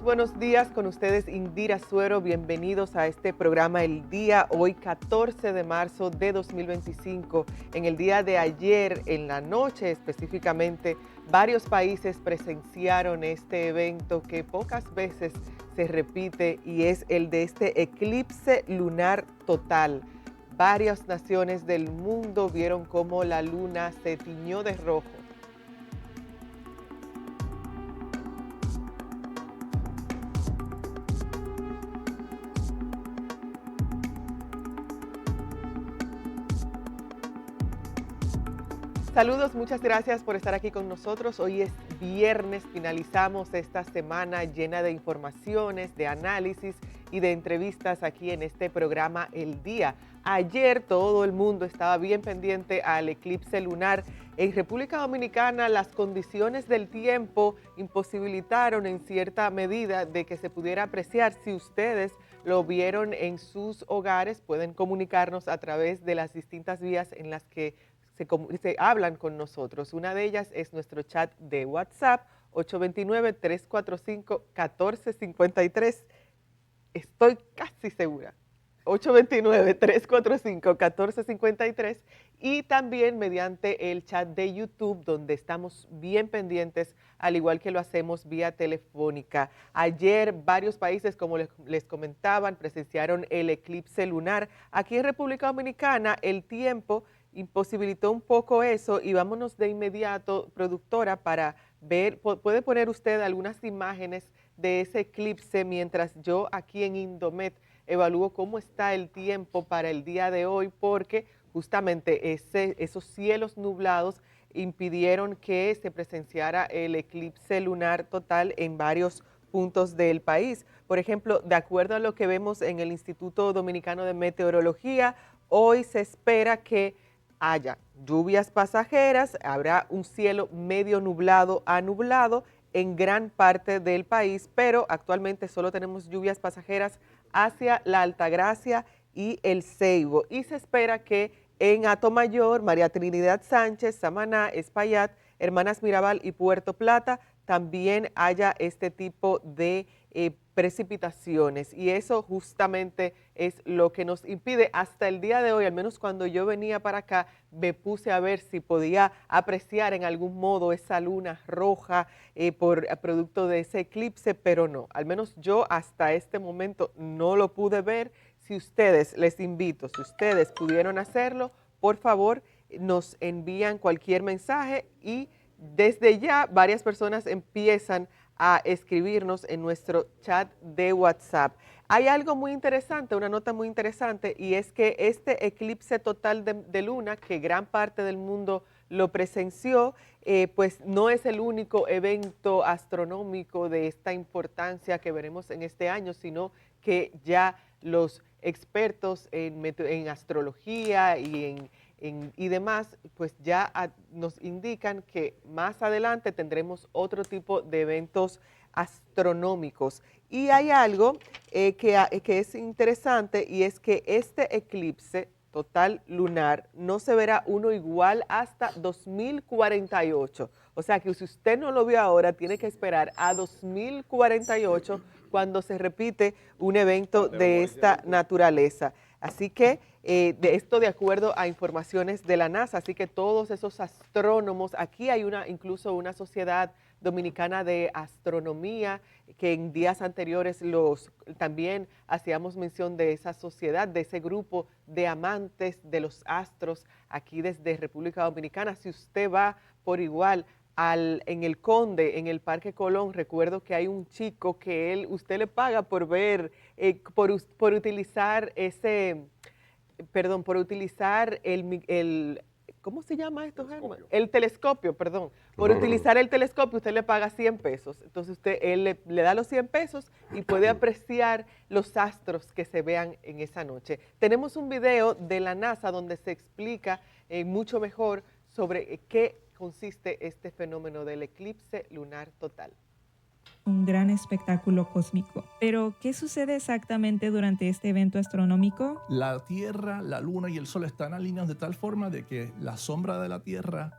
Buenos días, con ustedes Indira Suero, bienvenidos a este programa El Día, hoy 14 de marzo de 2025. En el día de ayer, en la noche específicamente, varios países presenciaron este evento que pocas veces se repite y es el de este eclipse lunar total. Varias naciones del mundo vieron cómo la luna se tiñó de rojo. Saludos, muchas gracias por estar aquí con nosotros. Hoy es viernes, finalizamos esta semana llena de informaciones, de análisis y de entrevistas aquí en este programa El Día. Ayer todo el mundo estaba bien pendiente al eclipse lunar. En República Dominicana las condiciones del tiempo imposibilitaron en cierta medida de que se pudiera apreciar. Si ustedes lo vieron en sus hogares, pueden comunicarnos a través de las distintas vías en las que se hablan con nosotros. Una de ellas es nuestro chat de WhatsApp, 829-345-1453. Estoy casi segura. 829-345-1453 y también mediante el chat de YouTube, donde estamos bien pendientes, al igual que lo hacemos vía telefónica. Ayer varios países, como les comentaban, presenciaron el eclipse lunar. Aquí en República Dominicana el tiempo imposibilitó un poco eso y vámonos de inmediato, productora, para ver, puede poner usted algunas imágenes de ese eclipse mientras yo aquí en Indomet evalúo cómo está el tiempo para el día de hoy, porque justamente esos cielos nublados impidieron que se presenciara el eclipse lunar total en varios puntos del país. Por ejemplo, de acuerdo a lo que vemos en el Instituto Dominicano de Meteorología, hoy se espera que haya lluvias pasajeras, habrá un cielo medio nublado a nublado en gran parte del país, pero actualmente solo tenemos lluvias pasajeras hacia la Altagracia y el Ceibo. Y se espera que en Atomayor, María Trinidad Sánchez, Samaná, Espaillat, Hermanas Mirabal y Puerto Plata también haya este tipo de precipitaciones. Y eso justamente es lo que nos impide hasta el día de hoy, al menos cuando yo venía para acá, me puse a ver si podía apreciar en algún modo esa luna roja por producto de ese eclipse, pero no, al menos yo hasta este momento no lo pude ver. Si ustedes, les invito, si ustedes pudieron hacerlo, por favor nos envían cualquier mensaje y desde ya varias personas empiezan a escribirnos en nuestro chat de WhatsApp. Hay algo muy interesante, una nota muy interesante, y es que este eclipse total de luna, que gran parte del mundo lo presenció, pues no es el único evento astronómico de esta importancia que veremos en este año, sino que ya los expertos en astrología y demás, pues ya nos indican que más adelante tendremos otro tipo de eventos astronómicos. Y hay algo que es interesante, y es que este eclipse total lunar no se verá uno igual hasta 2048. O sea que si usted no lo vio ahora, tiene que esperar a 2048 cuando se repite un evento de esta naturaleza. Así que de esto de acuerdo a informaciones de la NASA, así que todos esos astrónomos, aquí hay incluso una sociedad dominicana de astronomía que en días anteriores también hacíamos mención de esa sociedad, de ese grupo de amantes de los astros aquí desde República Dominicana. Si usted va por igual en el Conde, en el Parque Colón, recuerdo que hay un chico que usted le paga por ver, por utilizar por utilizar ¿cómo se llama esto, Germán? El telescopio, perdón. Por utilizar el telescopio usted le paga 100 pesos. Entonces él le da los 100 pesos y puede apreciar los astros que se vean en esa noche. Tenemos un video de la NASA donde se explica mucho mejor sobre qué consiste este fenómeno del eclipse lunar total. Un gran espectáculo cósmico. Pero, ¿qué sucede exactamente durante este evento astronómico? La Tierra, la Luna y el Sol están alineados de tal forma de que la sombra de la Tierra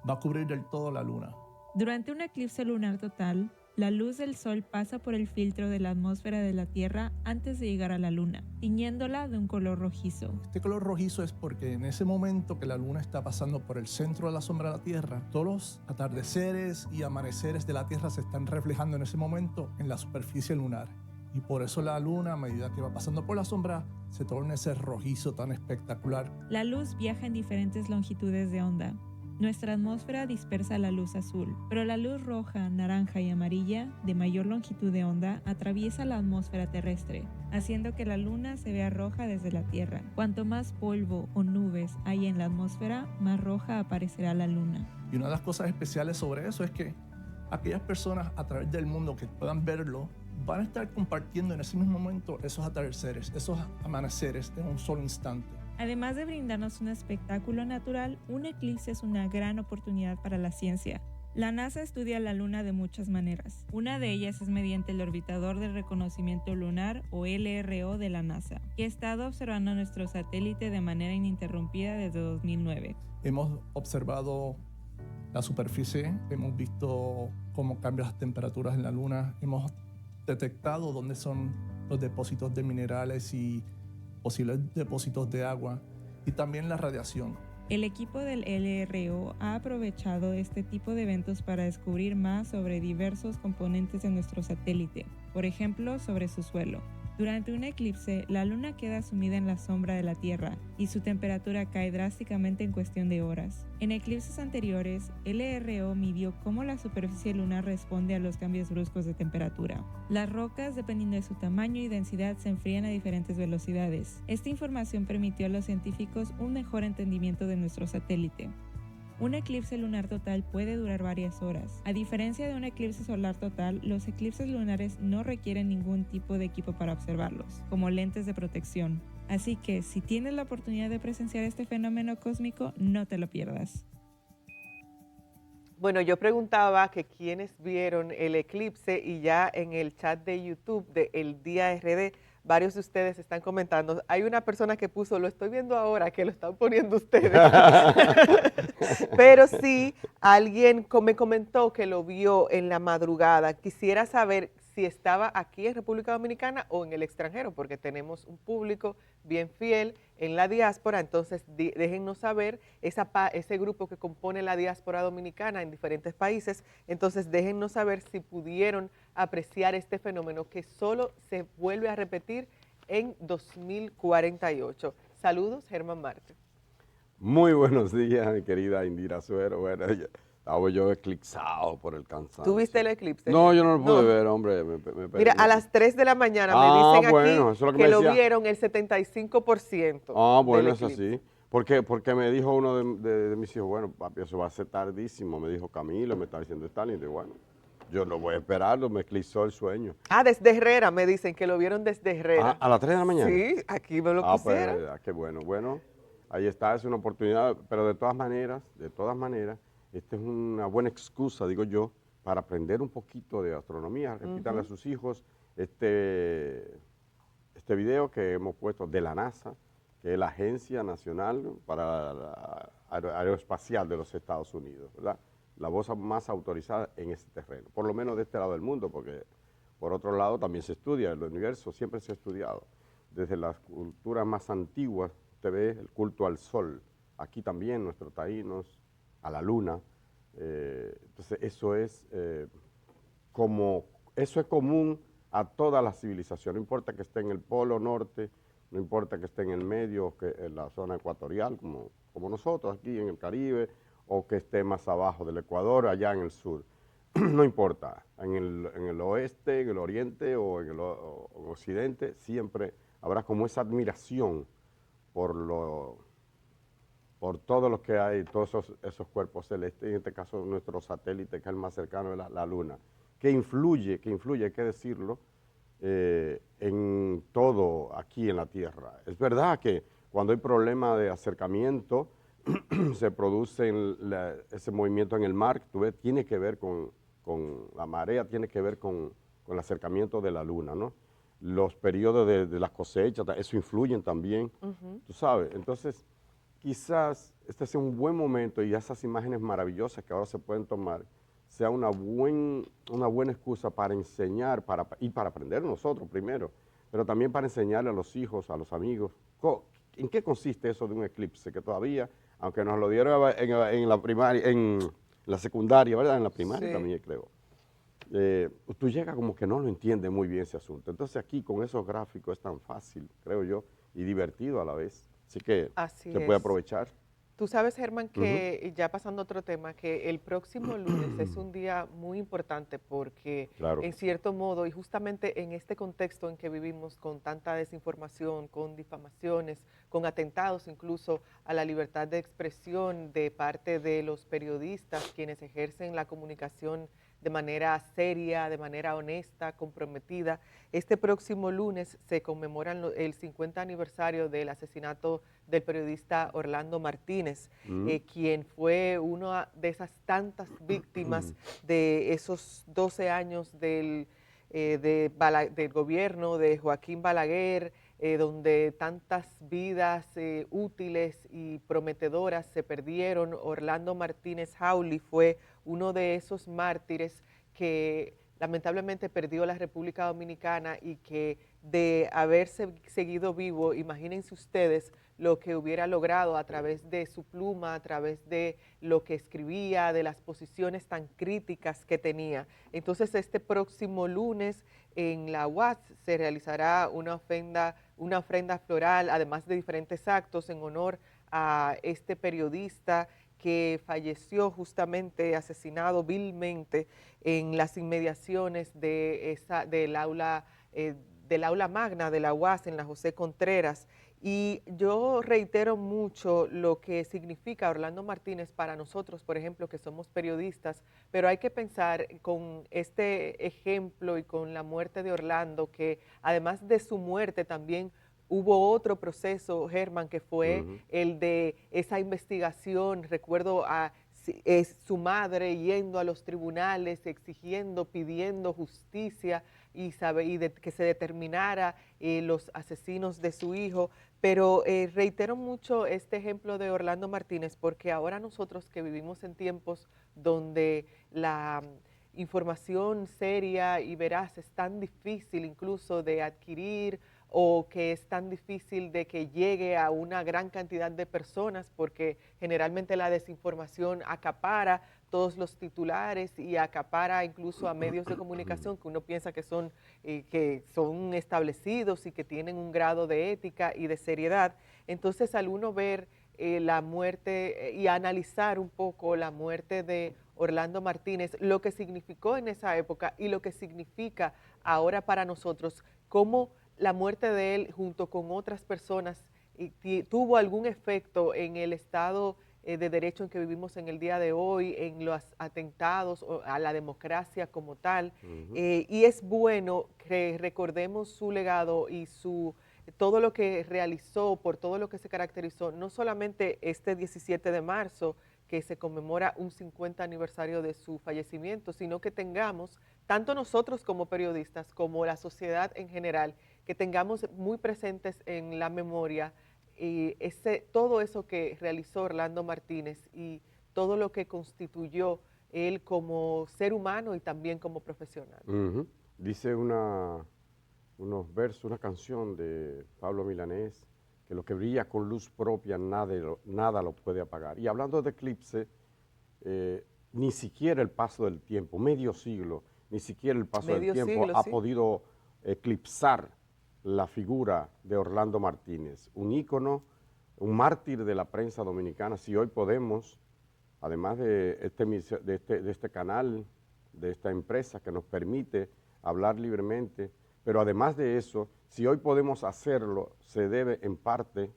va a cubrir del todo la Luna. Durante un eclipse lunar total, La luz del sol pasa por el filtro de la atmósfera de la Tierra antes de llegar a la Luna, tiñéndola de un color rojizo. Este color rojizo es porque en ese momento que la luna está pasando por el centro de la sombra de la Tierra, todos los atardeceres y amaneceres de la Tierra se están reflejando en ese momento en la superficie lunar. Y por eso la luna, a medida que va pasando por la sombra, se torna ese rojizo tan espectacular. La luz viaja en diferentes longitudes de onda. Nuestra atmósfera dispersa la luz azul, pero la luz roja, naranja y amarilla, de mayor longitud de onda, atraviesa la atmósfera terrestre, haciendo que la luna se vea roja desde la Tierra. Cuanto más polvo o nubes hay en la atmósfera, más roja aparecerá la luna. Y una de las cosas especiales sobre eso es que aquellas personas a través del mundo que puedan verlo, van a estar compartiendo en ese mismo momento esos atardeceres, esos amaneceres en un solo instante. Además de brindarnos un espectáculo natural, un eclipse es una gran oportunidad para la ciencia. La NASA estudia la Luna de muchas maneras. Una de ellas es mediante el Orbitador de Reconocimiento Lunar, o LRO, de la NASA, que ha estado observando nuestro satélite de manera ininterrumpida desde 2009. Hemos observado la superficie, hemos visto cómo cambian las temperaturas en la Luna, hemos detectado dónde son los depósitos de minerales y posibles depósitos de agua, y también la radiación. El equipo del LRO ha aprovechado este tipo de eventos para descubrir más sobre diversos componentes de nuestro satélite, por ejemplo, sobre su suelo. Durante un eclipse, la luna queda sumida en la sombra de la Tierra y su temperatura cae drásticamente en cuestión de horas. En eclipses anteriores, LRO midió cómo la superficie lunar responde a los cambios bruscos de temperatura. Las rocas, dependiendo de su tamaño y densidad, se enfrían a diferentes velocidades. Esta información permitió a los científicos un mejor entendimiento de nuestro satélite. Un eclipse lunar total puede durar varias horas. A diferencia de un eclipse solar total, los eclipses lunares no requieren ningún tipo de equipo para observarlos, como lentes de protección. Así que, si tienes la oportunidad de presenciar este fenómeno cósmico, no te lo pierdas. Bueno, yo preguntaba que quiénes vieron el eclipse y ya en el chat de YouTube de El Día RD, varios de ustedes están comentando. Hay una persona que puso, lo estoy viendo ahora, que lo están poniendo ustedes. Pero sí, alguien me comentó que lo vio en la madrugada. Quisiera saber si estaba aquí en República Dominicana o en el extranjero, porque tenemos un público bien fiel en la diáspora. Entonces, déjennos saber ese grupo que compone la diáspora dominicana en diferentes países. Entonces, déjennos saber si pudieron apreciar este fenómeno que solo se vuelve a repetir en 2048. Saludos, Germán Marte. Muy buenos días, mi querida Indira Suero. Bueno, estaba yo eclipsado por el cansancio. ¿Tú viste el eclipse? No, yo no lo pude ver, hombre. Mira, a las 3 de la mañana me dicen bueno, aquí eso es que lo decía. vieron el 75%. Bueno, del es eclipse. así. Porque me dijo uno de mis hijos, bueno, papi, eso va a ser tardísimo. Me dijo Camilo, me está diciendo Stalin. Y digo, bueno, yo no voy a esperarlo, me eclipsó el sueño. Desde Herrera me dicen que lo vieron desde Herrera. ¿A las 3 de la mañana? Sí, aquí me lo pusieron. Pues, qué bueno. Bueno, ahí está, es una oportunidad, pero de todas maneras, esta es una buena excusa, digo yo, para aprender un poquito de astronomía. Repítanle a sus hijos este video que hemos puesto de la NASA, que es la Agencia Nacional para la Aeroespacial de los Estados Unidos, ¿verdad? La voz más autorizada en ese terreno, por lo menos de este lado del mundo, porque por otro lado también se estudia, el universo siempre se ha estudiado. Desde las culturas más antiguas, usted ve el culto al sol, aquí también nuestros taínos, a la luna. Entonces eso es común a todas las civilizaciones, no importa que esté en el polo norte, no importa que esté en el medio, que en la zona ecuatorial, como nosotros aquí en el Caribe, o que esté más abajo del Ecuador, allá en el sur. No importa, en el oeste, en el oriente o en el occidente, siempre habrá como esa admiración por todo lo que hay, todos esos cuerpos celestes, en este caso nuestro satélite, que es el más cercano, es la Luna, que influye, hay que decirlo, en todo aquí en la Tierra. Es verdad que cuando hay problema de acercamiento, se produce ese movimiento en el mar, tú ves, tiene que ver con la marea, tiene que ver con el acercamiento de la Luna, ¿no? Los periodos de las cosechas, eso influyen también, tú sabes. Entonces, quizás este sea un buen momento y esas imágenes maravillosas que ahora se pueden tomar sea una buena excusa para enseñar y para aprender nosotros primero, pero también para enseñarle a los hijos, a los amigos, en qué consiste eso de un eclipse, que todavía, aunque nos lo dieron en la primaria, en la secundaria, ¿verdad? En la primaria Sí. también creo. Tú llegas como que no lo entiendes muy bien ese asunto. Entonces aquí con esos gráficos es tan fácil, creo yo, y divertido a la vez. Así que Así se puede es. aprovechar. Tú sabes, Germán, Ujú. que ya pasando a otro tema, que el próximo lunes es un día muy importante porque Claro en que sí. cierto modo, y justamente en este contexto en que vivimos con tanta desinformación, con difamaciones, con atentados incluso a la libertad de expresión de parte de los periodistas, quienes ejercen la comunicación de manera seria, de manera honesta, comprometida. Este próximo lunes se conmemora el 50 aniversario del asesinato del periodista Orlando Martínez, Mm. quien fue una de esas tantas víctimas de esos 12 años del gobierno de Joaquín Balaguer, donde tantas vidas útiles y prometedoras se perdieron. Orlando Martínez Jauli fue uno de esos mártires que lamentablemente perdió la República Dominicana y que de haberse seguido vivo, imagínense ustedes lo que hubiera logrado a través de su pluma, a través de lo que escribía, de las posiciones tan críticas que tenía. Entonces, este próximo lunes en la UAS se realizará una ofrenda floral, además de diferentes actos en honor a este periodista que falleció justamente asesinado vilmente en las inmediaciones del aula magna de la UAS en la José Contreras. Y yo reitero mucho lo que significa Orlando Martínez para nosotros, por ejemplo, que somos periodistas, pero hay que pensar con este ejemplo y con la muerte de Orlando, que además de su muerte también hubo otro proceso, Germán, que fue Ujú. el de esa investigación. Recuerdo a su madre yendo a los tribunales, exigiendo, pidiendo justicia y que se determinara los asesinos de su hijo. Pero reitero mucho este ejemplo de Orlando Martínez porque ahora nosotros que vivimos en tiempos donde la información seria y veraz es tan difícil incluso de adquirir o que es tan difícil de que llegue a una gran cantidad de personas porque generalmente la desinformación acapara todos los titulares y acapara incluso a medios de comunicación que uno piensa que son establecidos y que tienen un grado de ética y de seriedad. Entonces, al uno ver la muerte y analizar un poco la muerte de Orlando Martínez, lo que significó en esa época y lo que significa ahora para nosotros, cómo la muerte de él junto con otras personas tuvo algún efecto en el estado de derecho en que vivimos en el día de hoy, en los atentados a la democracia como tal. Ujú. Y es bueno que recordemos su legado y todo lo que realizó, por todo lo que se caracterizó, no solamente este 17 de marzo, que se conmemora un 50 aniversario de su fallecimiento, sino que tengamos, tanto nosotros como periodistas, como la sociedad en general, que tengamos muy presentes en la memoria todo eso que realizó Orlando Martínez y todo lo que constituyó él como ser humano y también como profesional. Ujú. Dice unos versos, una canción de Pablo Milanés, que lo que brilla con luz propia nada lo puede apagar. Y hablando de eclipse, ni siquiera el paso del tiempo, medio siglo, ni siquiera el paso del Medio tiempo siglo, ha sí. podido eclipsar la figura de Orlando Martínez, un ícono, un mártir de la prensa dominicana. Si hoy podemos, además de este canal, de esta empresa que nos permite hablar libremente, pero además de eso, si hoy podemos hacerlo, se debe en parte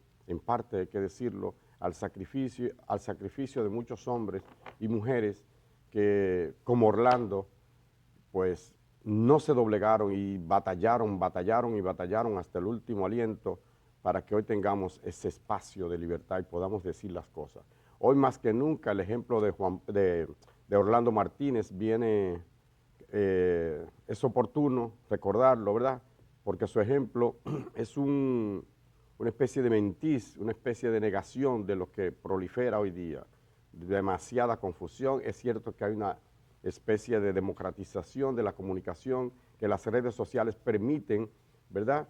hay que decirlo, al sacrificio de muchos hombres y mujeres que, como Orlando, pues no se doblegaron y batallaron hasta el último aliento para que hoy tengamos ese espacio de libertad y podamos decir las cosas. Hoy más que nunca el ejemplo de Orlando Martínez es oportuno recordarlo, ¿verdad? Porque su ejemplo es una especie de mentiz, una especie de negación de lo que prolifera hoy día. Demasiada confusión. Es cierto que hay especie de democratización de la comunicación, que las redes sociales permiten, ¿verdad?,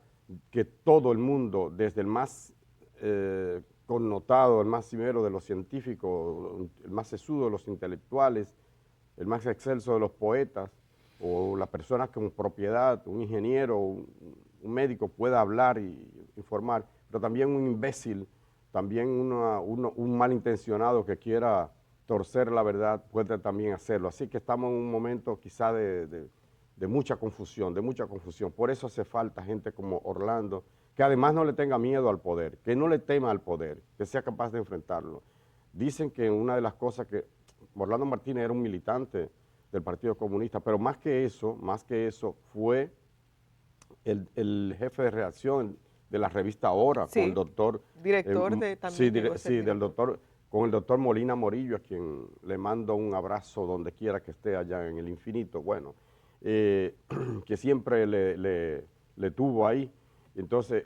que todo el mundo, desde el más connotado, el más cimero de los científicos, el más sesudo de los intelectuales, el más excelso de los poetas, o la persona con propiedad, un ingeniero, un médico pueda hablar y informar, pero también un imbécil, también un malintencionado que quiera torcer la verdad puede también hacerlo. Así que estamos en un momento quizá de mucha confusión, de mucha confusión. Por eso hace falta gente como Orlando, que además no le tenga miedo al poder, que no le tema al poder, que sea capaz de enfrentarlo. Dicen que una de las cosas que Orlando Martínez era un militante del Partido Comunista, pero más que eso, fue el jefe de redacción de la revista Ahora, con el Sí, doctor... director de también llegó a ser sí, director. con el doctor Molina Morillo, a quien le mando un abrazo donde quiera que esté allá en el infinito, bueno, que siempre le tuvo ahí. Entonces,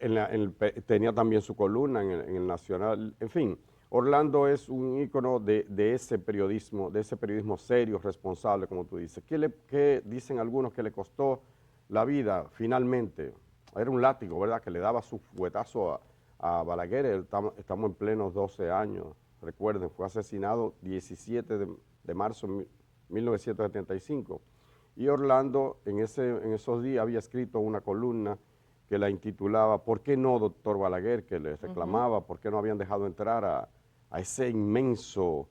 tenía también su columna en el Nacional, en fin. Orlando es un ícono de ese periodismo serio, responsable, como tú dices. ¿Qué dicen algunos que le costó la vida finalmente? Era un látigo, ¿verdad?, que le daba su fuetazo a Balaguer. Estamos en plenos 12 años, recuerden, fue asesinado 17 de marzo de 1975. Y Orlando en esos días había escrito una columna que la intitulaba ¿Por qué no, doctor Balaguer?, que le reclamaba por qué no habían dejado entrar a ese inmenso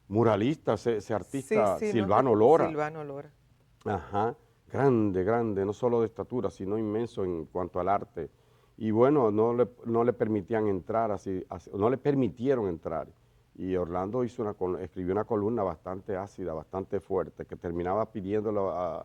muralista, ese Sí, artista sí, no, Silvano Lora. Silvano Lora. Ajá, grande, grande, no solo de estatura, sino inmenso en cuanto al arte. Y bueno, no le permitían entrar, no le permitieron entrar. Y Orlando escribió una columna bastante ácida, bastante fuerte, que terminaba pidiéndole a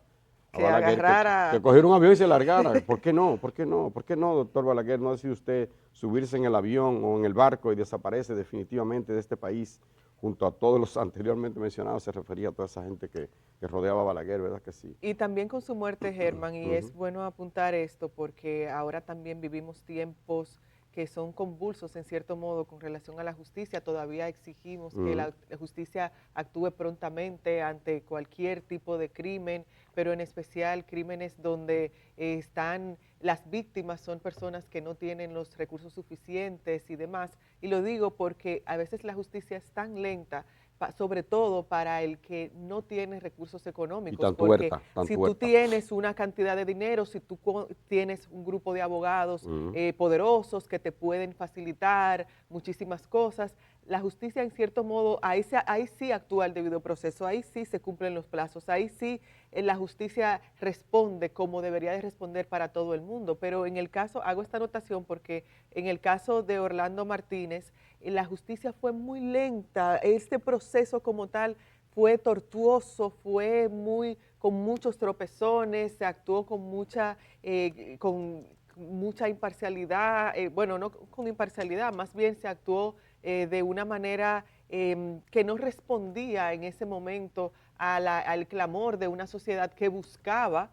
Que Balaguer que agarrara. cogiera un avión y se largara. ¿Por qué no? ¿Por qué no? ¿Por qué no, doctor Balaguer? ¿No decide usted subirse en el avión o en el barco y desaparece definitivamente de este país junto a todos los anteriormente mencionados? Se refería a toda esa gente que rodeaba a Balaguer, ¿verdad que sí? Y también con su muerte, Germán, y es Ujú, bueno apuntar esto porque ahora también vivimos tiempos que son convulsos en cierto modo con relación a la justicia. Todavía exigimos que ujú. la justicia actúe prontamente ante cualquier tipo de crimen, pero en especial crímenes donde están las víctimas son personas que no tienen los recursos suficientes y demás. Y lo digo porque a veces la justicia es tan lenta, sobre todo para el que no tiene recursos Y económicos, tan porque tuerta, tan si tú tuerta. tienes una cantidad de dinero, si tú tienes un grupo de abogados Ujú. poderosos que te pueden facilitar muchísimas cosas, la justicia en cierto modo, ahí sí actúa el debido proceso, ahí sí se cumplen los plazos, ahí sí la justicia responde como debería de responder para todo el mundo. Pero en el caso, hago esta anotación porque en el caso de Orlando Martínez, la justicia fue muy lenta, este proceso como tal fue tortuoso, fue con muchos tropezones, se actuó con mucha imparcialidad, bueno, no con imparcialidad, más bien se actuó de una manera que no respondía en ese momento al clamor de una sociedad que buscaba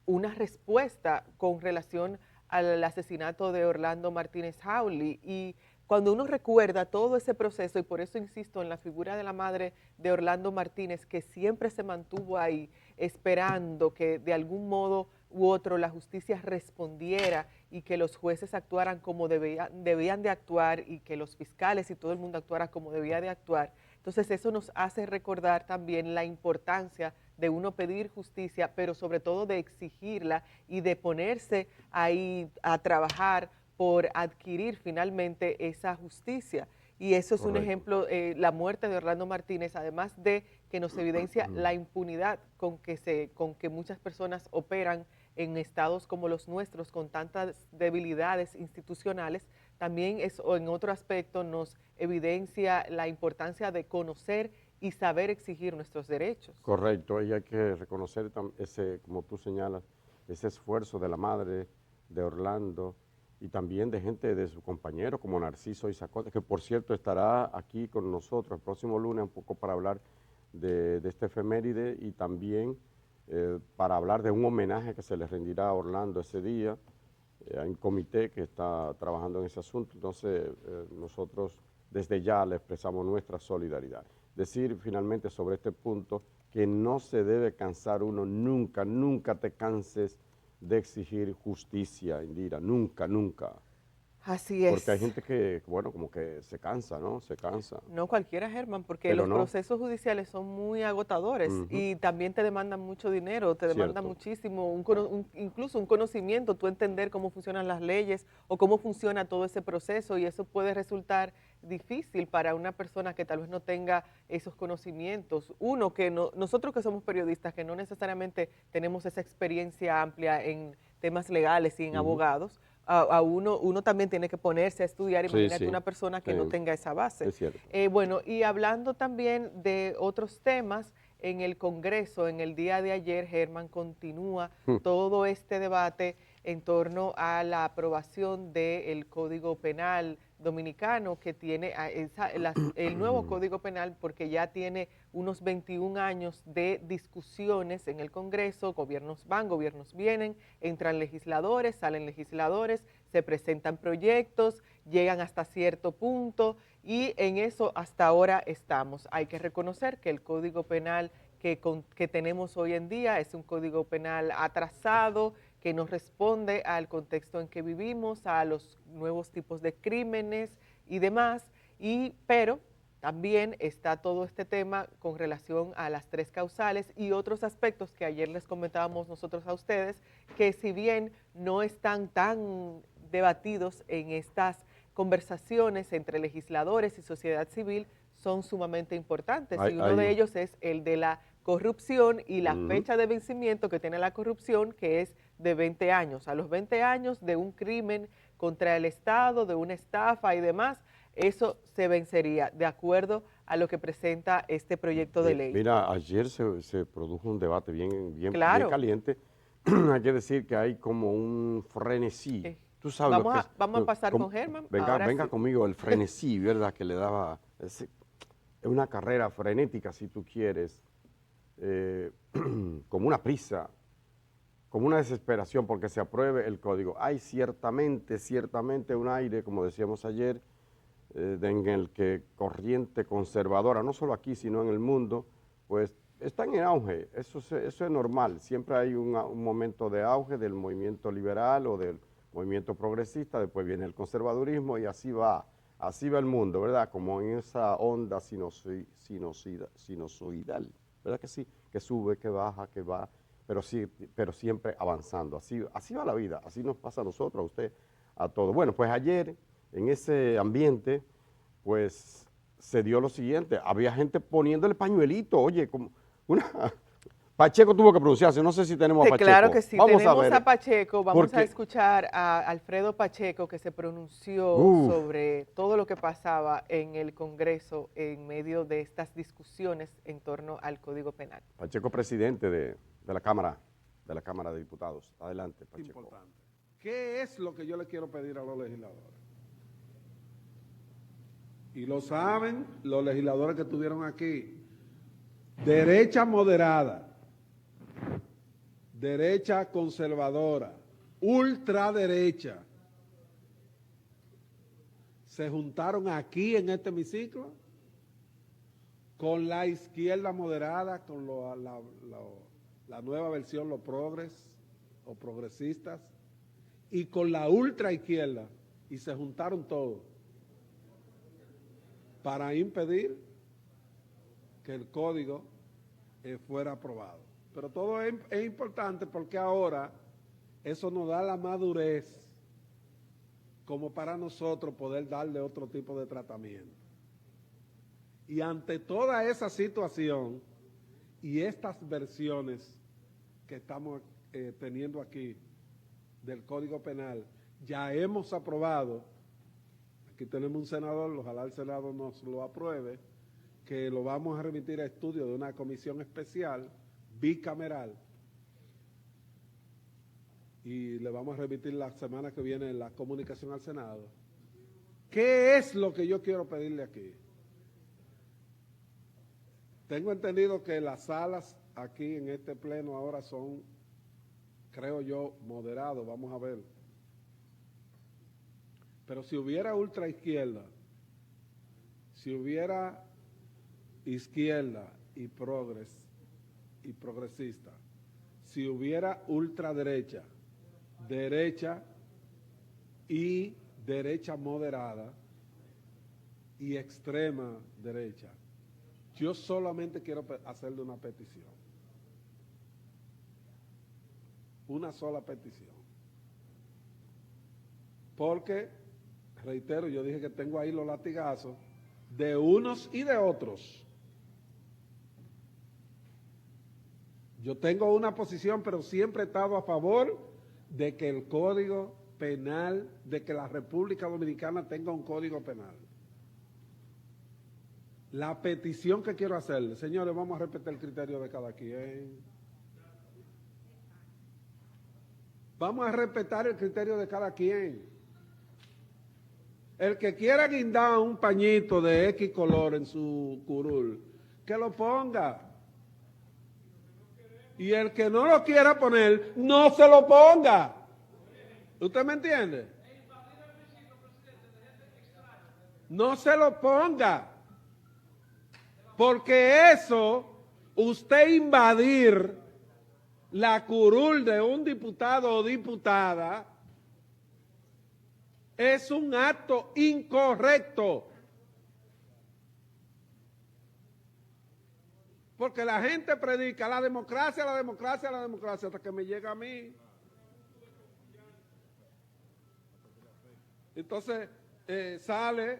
una respuesta con relación al asesinato de Orlando Martínez Hawley. Y cuando uno recuerda todo ese proceso, y por eso insisto en la figura de la madre de Orlando Martínez, que siempre se mantuvo ahí esperando que de algún modo u otro la justicia respondiera y que los jueces actuaran como debían de actuar y que los fiscales y todo el mundo actuara como debía de actuar. Entonces eso nos hace recordar también la importancia de uno pedir justicia, pero sobre todo de exigirla y de ponerse ahí a trabajar por adquirir finalmente esa justicia. Y eso es un Correcto. ejemplo, la muerte de Orlando Martínez, además de que nos evidencia la impunidad con que muchas personas operan en estados como los nuestros, con tantas debilidades institucionales, también en otro aspecto nos evidencia la importancia de conocer y saber exigir nuestros derechos. Correcto, y hay que reconocer como tú señalas, ese esfuerzo de la madre de Orlando y también de gente de sus compañeros como Narciso Izacote, que por cierto estará aquí con nosotros el próximo lunes un poco para hablar de este efeméride y también para hablar de un homenaje que se le rendirá a Orlando ese día. Hay un comité que está trabajando en ese asunto, entonces nosotros desde ya le expresamos nuestra solidaridad. Decir finalmente sobre este punto que no se debe cansar uno nunca, nunca te canses de exigir justicia, Indira, nunca, nunca. Así es. Porque hay gente que, bueno, como que se cansa, ¿no? Se cansa. No cualquiera, Germán, porque Pero los no. procesos judiciales son muy agotadores y también te demandan mucho dinero, te demandan Cierto. muchísimo, incluso un conocimiento, tú entender cómo funcionan las leyes o cómo funciona todo ese proceso, y eso puede resultar difícil para una persona que tal vez no tenga esos conocimientos. Uno, que nosotros que somos periodistas, que no necesariamente tenemos esa experiencia amplia en temas legales y en abogados, uno también tiene que ponerse a estudiar. Sí, Imagínate sí, una persona que sí, no tenga esa base. es cierto. Bueno, y hablando también de otros temas, en el Congreso, en el día de ayer, Germán, continúa todo este debate en torno a la aprobación del Código Penal dominicano, que tiene el nuevo Código Penal, porque ya tiene unos 21 años de discusiones en el Congreso. Gobiernos van, gobiernos vienen, entran legisladores, salen legisladores, se presentan proyectos, llegan hasta cierto punto, y en eso hasta ahora estamos. Hay que reconocer que el Código Penal que tenemos hoy en día es un Código Penal atrasado, que no responde al contexto en que vivimos, a los nuevos tipos de crímenes y demás, pero también está todo este tema con relación a las 3 causales y otros aspectos que ayer les comentábamos nosotros a ustedes, que si bien no están tan debatidos en estas conversaciones entre legisladores y sociedad civil, son sumamente importantes, y uno de ellos es el de la corrupción y la fecha de vencimiento que tiene la corrupción, que es de 20 años. A los 20 años de un crimen contra el Estado, de una estafa y demás, eso se vencería, de acuerdo a lo que presenta este proyecto de ley. Mira, ayer se produjo un debate bien Claro. caliente. Hay que decir que hay como un frenesí. Tú sabes vamos a pasar con Germán. Venga Sí. conmigo, el frenesí, ¿verdad? Que le daba, es una carrera frenética, si tú quieres, como una prisa, como una desesperación porque se apruebe el código. Hay ciertamente un aire, como decíamos ayer, en el que corriente conservadora, no solo aquí, sino en el mundo, pues están en auge. Eso es normal. Siempre hay un momento de auge del movimiento liberal o del movimiento progresista, después viene el conservadurismo y así va el mundo, ¿verdad? Como en esa onda sinusoidal, ¿verdad que sí? Que sube, que baja, que va, pero siempre avanzando. Así va la vida, así nos pasa a nosotros, a usted, a todos. Bueno, pues ayer, en ese ambiente, pues se dio lo siguiente, había gente poniéndole pañuelito, oye, como Pacheco tuvo que pronunciarse, no sé si tenemos a Pacheco. Claro que sí, vamos tenemos a ver, Pacheco, vamos a escuchar a Alfredo Pacheco, que se pronunció sobre todo lo que pasaba en el Congreso en medio de estas discusiones en torno al Código Penal. Pacheco, presidente de la Cámara de Diputados. Adelante, Pacheco. Importante. ¿Qué es lo que yo le quiero pedir a los legisladores? Y lo saben los legisladores que estuvieron aquí. Derecha moderada, derecha conservadora, ultraderecha, se juntaron aquí en este hemiciclo con la izquierda moderada, con la nueva versión, los progres o progresistas, y con la ultraizquierda, y se juntaron todos para impedir que el código fuera aprobado. Pero todo es importante porque ahora eso nos da la madurez como para nosotros poder darle otro tipo de tratamiento. Y ante toda esa situación y estas versiones que estamos teniendo aquí del Código Penal, ya hemos aprobado, aquí tenemos un senador, ojalá el Senado nos lo apruebe, que lo vamos a remitir a estudio de una comisión especial, bicameral, y le vamos a remitir la semana que viene la comunicación al Senado. ¿Qué es lo que yo quiero pedirle aquí? Tengo entendido que las salas aquí en este pleno ahora son, creo yo, moderados, vamos a ver. Pero si hubiera ultraizquierda, si hubiera izquierda y progres, y progresista, si hubiera ultraderecha, derecha y derecha moderada y extrema derecha, yo solamente quiero hacerle una petición. Una sola petición. Porque, reitero, yo dije que tengo ahí los latigazos de unos y de otros. Yo tengo una posición, pero siempre he estado a favor de que el Código Penal, de que la República Dominicana tenga un Código Penal. La petición que quiero hacerle, señores, vamos a respetar el criterio de cada quien. Vamos a respetar el criterio de cada quien. El que quiera guindar un pañito de X color en su curul, que lo ponga. Y el que no lo quiera poner, no se lo ponga. ¿Usted me entiende? No se lo ponga. Porque eso, usted invadir la curul de un diputado o diputada, es un acto incorrecto. Porque la gente predica la democracia, la democracia, la democracia, hasta que me llega a mí. Entonces, sale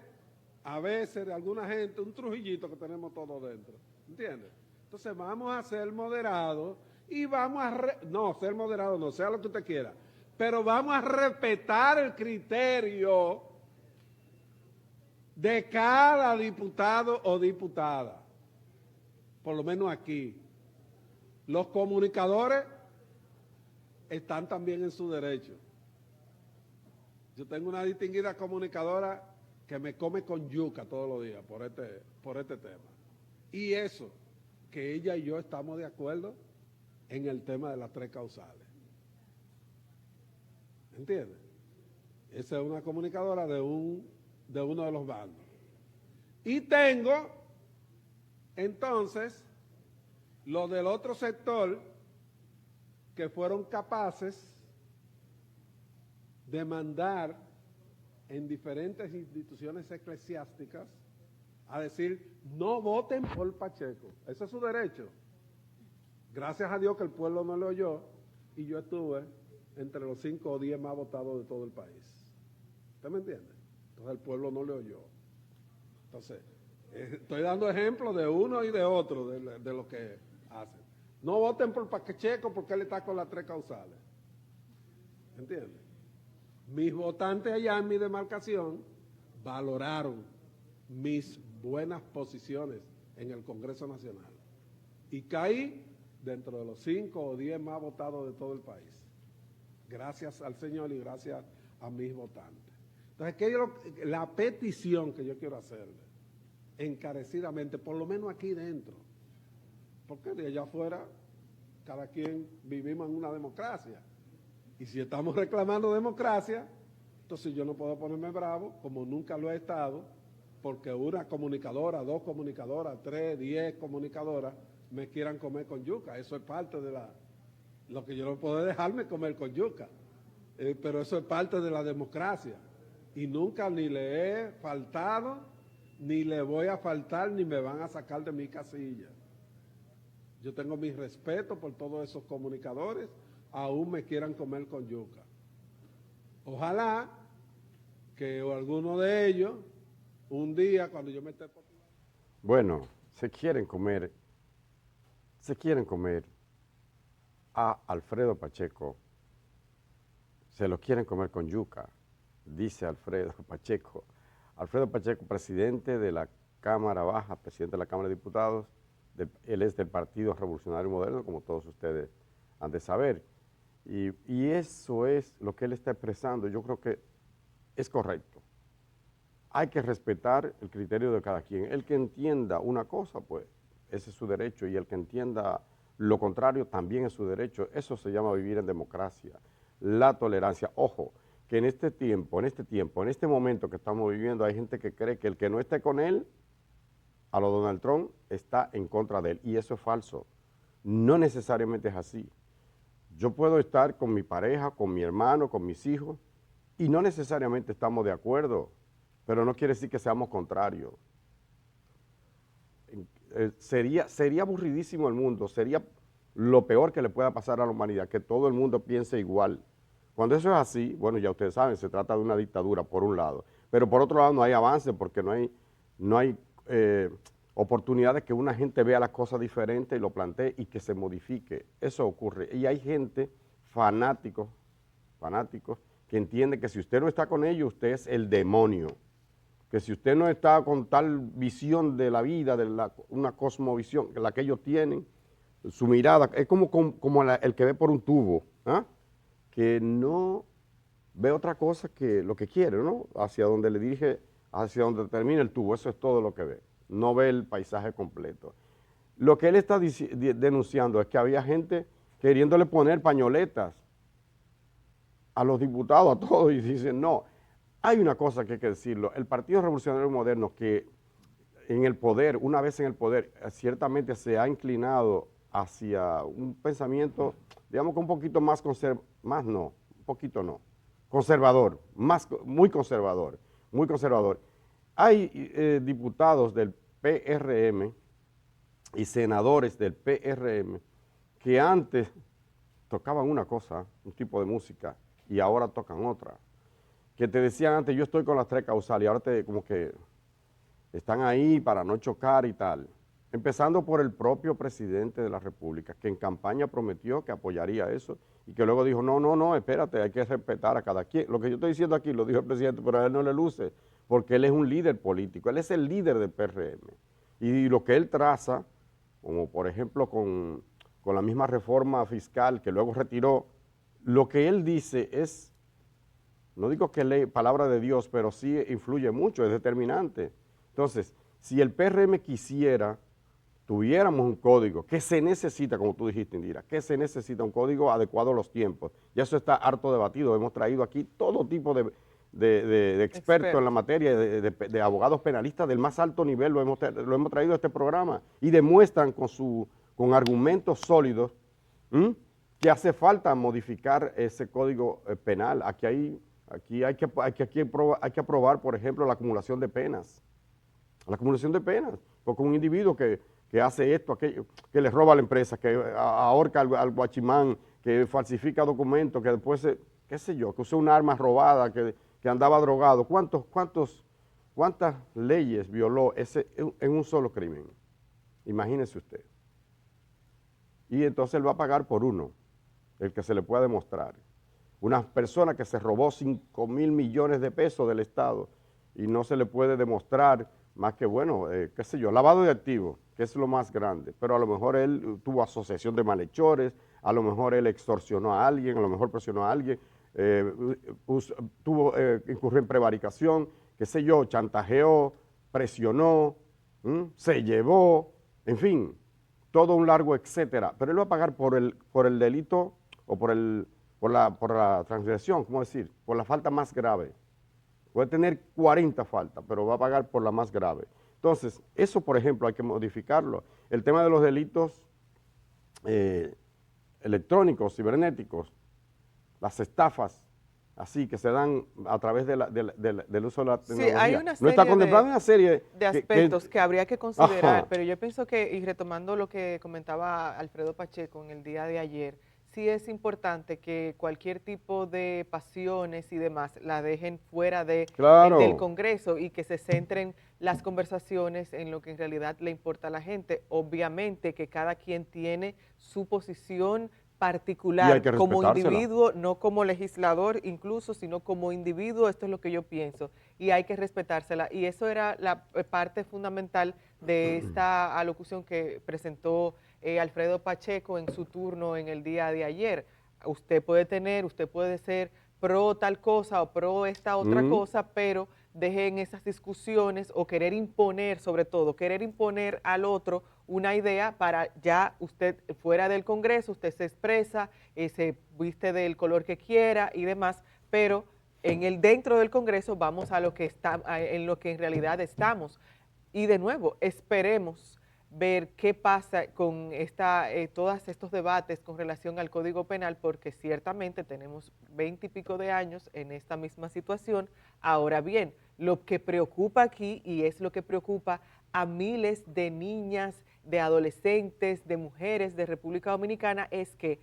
a veces de alguna gente un trujillito que tenemos todos dentro. ¿Entiendes? Entonces, vamos a ser moderados y vamos a... no, ser moderado no, sea lo que usted quiera. Pero vamos a respetar el criterio de cada diputado o diputada. Por lo menos aquí. Los comunicadores están también en su derecho. Yo tengo una distinguida comunicadora que me come con yuca todos los días por este tema. Y eso, que ella y yo estamos de acuerdo en el tema de las 3 causales. ¿Entiendes? Esa es una comunicadora de uno de los bandos. Y tengo... entonces, los del otro sector que fueron capaces de mandar en diferentes instituciones eclesiásticas a decir, no voten por Pacheco. Ese es su derecho. Gracias a Dios que el pueblo no lo oyó y yo estuve entre los 5 o 10 más votados de todo el país. ¿Usted me entiende? Entonces el pueblo no le oyó. Entonces... estoy dando ejemplos de uno y de otro de lo que hacen. No voten por Pacheco porque él está con las 3 causales. ¿Entiendes? Mis votantes allá en mi demarcación valoraron mis buenas posiciones en el Congreso Nacional. Y caí dentro de los 5 o 10 más votados de todo el país. Gracias al Señor y gracias a mis votantes. Entonces, la petición que yo quiero hacerle, encarecidamente, por lo menos aquí dentro, porque de allá afuera cada quien vivimos en una democracia, y si estamos reclamando democracia, entonces yo no puedo ponerme bravo, como nunca lo he estado, porque una comunicadora, 2 comunicadoras, 3, 10 comunicadoras me quieran comer con yuca. Eso es parte de lo que yo no puedo dejarme comer con yuca, pero eso es parte de la democracia, y nunca ni le he faltado, ni le voy a faltar, ni me van a sacar de mi casilla. Yo tengo mi respeto por todos esos comunicadores, aún me quieran comer con yuca. Ojalá que alguno de ellos, un día, cuando yo me esté... Bueno, se quieren comer a Alfredo Pacheco, se lo quieren comer con yuca, dice Alfredo Pacheco. Alfredo Pacheco, presidente de la Cámara Baja, presidente de la Cámara de Diputados, él es del Partido Revolucionario Moderno, como todos ustedes han de saber. Y eso es lo que él está expresando. Yo creo que es correcto. Hay que respetar el criterio de cada quien. El que entienda una cosa, pues, ese es su derecho, y el que entienda lo contrario también es su derecho. Eso se llama vivir en democracia. La tolerancia. Ojo, que en este momento que estamos viviendo, hay gente que cree que el que no esté con él, a lo Donald Trump, está en contra de él. Y eso es falso. No necesariamente es así. Yo puedo estar con mi pareja, con mi hermano, con mis hijos, y no necesariamente estamos de acuerdo, pero no quiere decir que seamos contrarios. Sería aburridísimo el mundo, sería lo peor que le pueda pasar a la humanidad, que todo el mundo piense igual. Cuando eso es así, bueno, ya ustedes saben, se trata de una dictadura por un lado, pero por otro lado no hay avance porque no hay oportunidades que una gente vea las cosas diferentes y lo plantee y que se modifique. Eso ocurre. Y hay gente fanáticos, que entiende que si usted no está con ellos, usted es el demonio. Que si usted no está con tal visión de la vida, una cosmovisión, la que ellos tienen, su mirada, es como el que ve por un tubo, ¿ah? Que no ve otra cosa que lo que quiere, ¿no? Hacia donde le dirige, hacia donde termina el tubo, eso es todo lo que ve. No ve el paisaje completo. Lo que él está denunciando es que había gente queriéndole poner pañoletas a los diputados, a todos, y dicen, no, hay una cosa que hay que decirlo, el Partido Revolucionario Moderno, que en el poder, una vez en el poder, ciertamente se ha inclinado hacia un pensamiento, digamos que un poquito más conservador, muy conservador, muy conservador. Hay diputados del PRM y senadores del PRM que antes tocaban una cosa, un tipo de música, y ahora tocan otra. Que te decían antes, yo estoy con las tres causales, y ahora como que están ahí para no chocar y tal. Empezando por el propio presidente de la República, que en campaña prometió que apoyaría eso, y que luego dijo, no, espérate, hay que respetar a cada quien. Lo que yo estoy diciendo aquí lo dijo el presidente, pero a él no le luce, porque él es un líder político, él es el líder del PRM. Y lo que él traza, como por ejemplo con la misma reforma fiscal que luego retiró, lo que él dice es, no digo que ley, palabra de Dios, pero sí influye mucho, es determinante. Entonces, si el PRM quisiera, tuviéramos un código, que se necesita, como tú dijiste, Indira, que se necesita un código adecuado a los tiempos. Ya eso está harto debatido, hemos traído aquí todo tipo de expertos en la materia, de abogados penalistas del más alto nivel, lo hemos traído a este programa, y demuestran con argumentos sólidos que hace falta modificar ese código penal. Aquí hay que aprobar, por ejemplo, la acumulación de penas. La acumulación de penas, porque un individuo que hace esto, aquello, que le roba a la empresa, que ahorca al guachimán, que falsifica documentos, que después, qué sé yo, que usa un arma robada, que andaba drogado. ¿Cuántas leyes violó en un solo crimen? Imagínese usted. Y entonces él va a pagar por uno, el que se le pueda demostrar. Una persona que se robó 5.000 millones de pesos del Estado y no se le puede demostrar más que, bueno, qué sé yo, lavado de activos, que es lo más grande, pero a lo mejor él tuvo asociación de malhechores, a lo mejor él extorsionó a alguien, a lo mejor presionó a alguien, incurrió en prevaricación, qué sé yo, chantajeó, presionó, se llevó, en fin, todo un largo etcétera, pero él va a pagar por el delito o por la transgresión, ¿cómo decir? Por la falta más grave. Puede tener 40 faltas, pero va a pagar por la más grave. Entonces, eso, por ejemplo, hay que modificarlo. El tema de los delitos electrónicos, cibernéticos, las estafas, así que se dan a través del uso de la tecnología. Sí, hay una serie no está contemplada una serie de aspectos que habría que considerar, Ajá. pero yo pienso que, y retomando lo que comentaba Alfredo Pacheco en el día de ayer, sí es importante que cualquier tipo de pasiones y demás la dejen fuera Claro. del Congreso y que se centren las conversaciones en lo que en realidad le importa a la gente. Obviamente que cada quien tiene su posición Y hay particular que como respetársela. individuo, no como legislador incluso, sino como individuo, esto es lo que yo pienso y hay que respetársela. Y eso era la parte fundamental de esta alocución que presentó Alfredo Pacheco en su turno en el día de ayer. Usted puede ser pro tal cosa o pro esta otra cosa, pero dejen esas discusiones o querer imponer, sobre todo, querer imponer al otro una idea para ya usted fuera del Congreso, usted se expresa, se viste del color que quiera y demás, pero dentro del Congreso vamos a lo que en lo que en realidad estamos. Y de nuevo, esperemos ver qué pasa con todos estos debates con relación al Código Penal, porque ciertamente tenemos 20 y pico de años en esta misma situación. Ahora bien, lo que preocupa aquí, y es lo que preocupa a miles de niñas, de adolescentes, de mujeres de República Dominicana, es que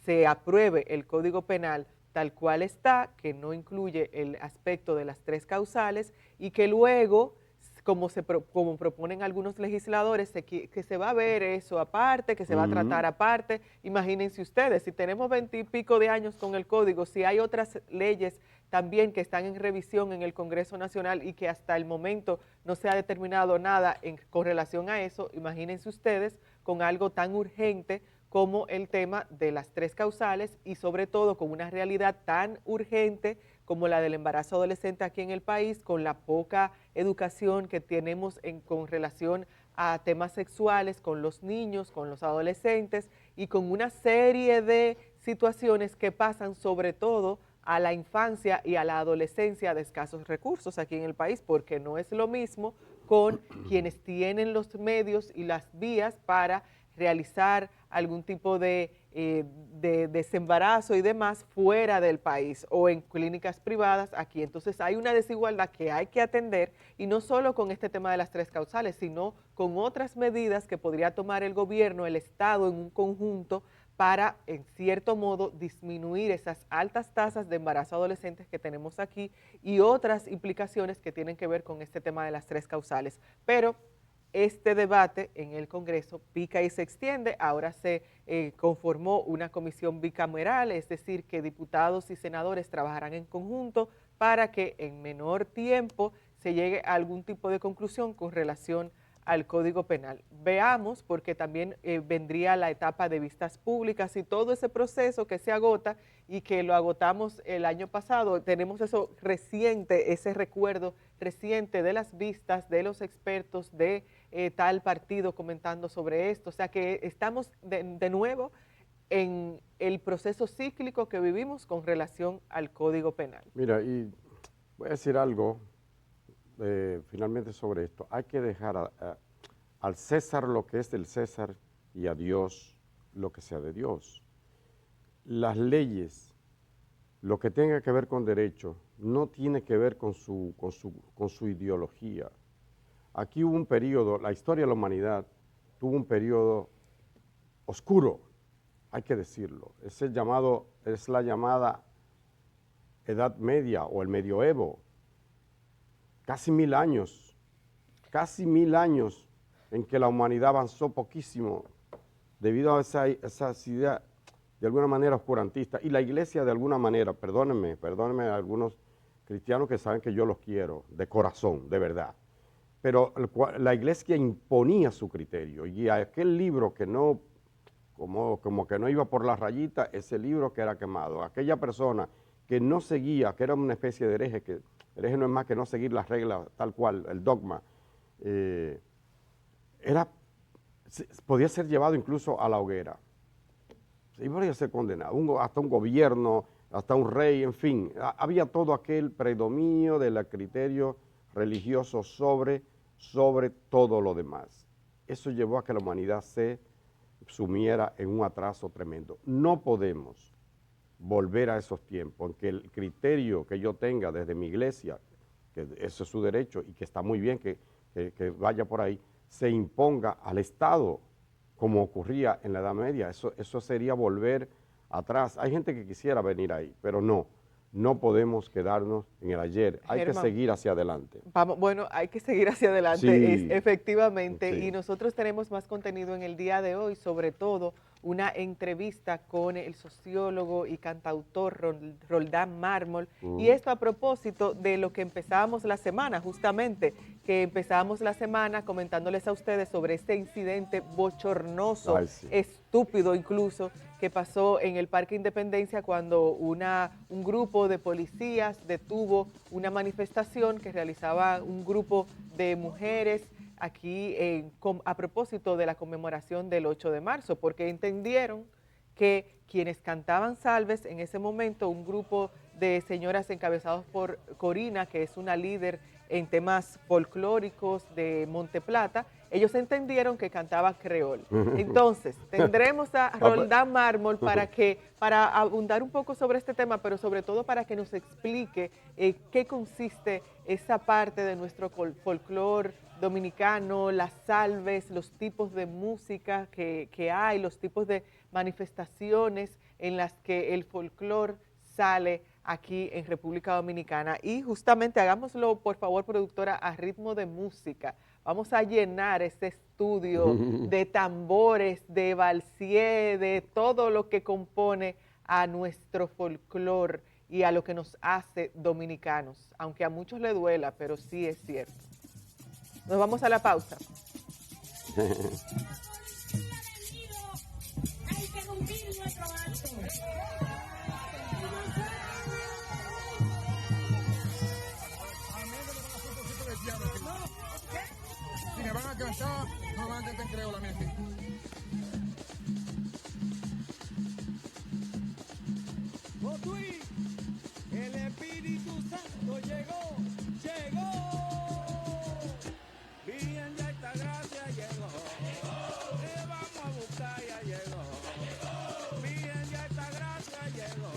se apruebe el Código Penal tal cual está, que no incluye el aspecto de las tres causales, y que luego, como proponen algunos legisladores, que se va a ver eso aparte, que se va a tratar aparte. Imagínense ustedes, si tenemos 20 y pico de años con el código, si hay otras leyes también que están en revisión en el Congreso Nacional y que hasta el momento no se ha determinado nada con relación a eso, imagínense ustedes con algo tan urgente como el tema de las tres causales y sobre todo con una realidad tan urgente como la del embarazo adolescente aquí en el país, con la poca educación que tenemos con relación a temas sexuales con los niños, con los adolescentes y con una serie de situaciones que pasan sobre todo a la infancia y a la adolescencia de escasos recursos aquí en el país, porque no es lo mismo con quienes tienen los medios y las vías para realizar algún tipo de desembarazo y demás fuera del país o en clínicas privadas aquí. Entonces hay una desigualdad que hay que atender y no solo con este tema de las tres causales, sino con otras medidas que podría tomar el gobierno, el Estado en un conjunto para, en cierto modo, disminuir esas altas tasas de embarazo adolescentes que tenemos aquí y otras implicaciones que tienen que ver con este tema de las tres causales. Pero este debate en el Congreso pica y se extiende. Ahora se conformó una comisión bicameral, es decir, que diputados y senadores trabajarán en conjunto para que en menor tiempo se llegue a algún tipo de conclusión con relación al Código Penal. Veamos, porque también vendría la etapa de vistas públicas y todo ese proceso que se agota y que lo agotamos el año pasado. Tenemos eso reciente, ese recuerdo reciente de las vistas, de los expertos, de tal partido comentando sobre esto. O sea que estamos de nuevo en el proceso cíclico que vivimos con relación al Código Penal. Mira, y voy a decir algo finalmente sobre esto. Hay que dejar al César lo que es del César y a Dios lo que sea de Dios. Las leyes, lo que tenga que ver con derecho, no tiene que ver con su ideología. Aquí hubo un periodo, la historia de la humanidad tuvo un periodo oscuro, hay que decirlo. Es la llamada Edad Media o el Medioevo. Casi 1000 años en que la humanidad avanzó poquísimo debido a esas ideas de alguna manera oscurantistas. Y la iglesia de alguna manera, perdónenme a algunos cristianos que saben que yo los quiero, de corazón, de verdad. Pero la iglesia imponía su criterio y aquel libro que no, como que no iba por la rayita, ese libro que era quemado. Aquella persona que no seguía, que era una especie de hereje, que hereje no es más que no seguir las reglas tal cual, el dogma, podía ser llevado incluso a la hoguera. Y podía ser condenado, hasta un gobierno, hasta un rey, en fin. Había todo aquel predominio del criterio religioso sobre todo lo demás. Eso llevó a que la humanidad se sumiera en un atraso tremendo. No podemos volver a esos tiempos en que el criterio que yo tenga desde mi iglesia, que ese es su derecho y que está muy bien que vaya por ahí, se imponga al Estado como ocurría en la Edad Media. Eso sería volver atrás. Hay gente que quisiera venir ahí, pero no podemos quedarnos en el ayer. Hay que seguir hacia adelante. Bueno, hay que seguir hacia adelante, Sí, efectivamente. sí. Y nosotros tenemos más contenido en el día de hoy, sobre todo una entrevista con el sociólogo y cantautor Roldán Mármol. Y esto a propósito de lo que empezábamos la semana, justamente, que empezábamos la semana comentándoles a ustedes sobre este incidente bochornoso, estúpido incluso, que pasó en el Parque Independencia cuando un grupo de policías detuvo una manifestación que realizaba un grupo de mujeres aquí a propósito de la conmemoración del 8 de marzo, porque entendieron que quienes cantaban salves en ese momento, un grupo de señoras encabezados por Corina, que es una líder en temas folclóricos de Monteplata, ellos entendieron que cantaba creol. Entonces, tendremos a Roldán Mármol para abundar un poco sobre este tema, pero sobre todo para que nos explique qué consiste esa parte de nuestro folclore dominicano, las salves, los tipos de música que hay, los tipos de manifestaciones en las que el folclore sale aquí en República Dominicana. Y justamente hagámoslo, por favor, productora, a ritmo de música. Vamos a llenar ese estudio de tambores, de valsier, de todo lo que compone a nuestro folclore y a lo que nos hace dominicanos, aunque a muchos le duela, pero sí es cierto. Nos vamos a la pausa. Si me van a cantar, no me van a cantar en creola, mi gente. Josué, el Espíritu Santo llegó. Bien, ya esta gracia llegó. Le vamos a buscar, ya llegó. Bien, ya esta gracia llegó.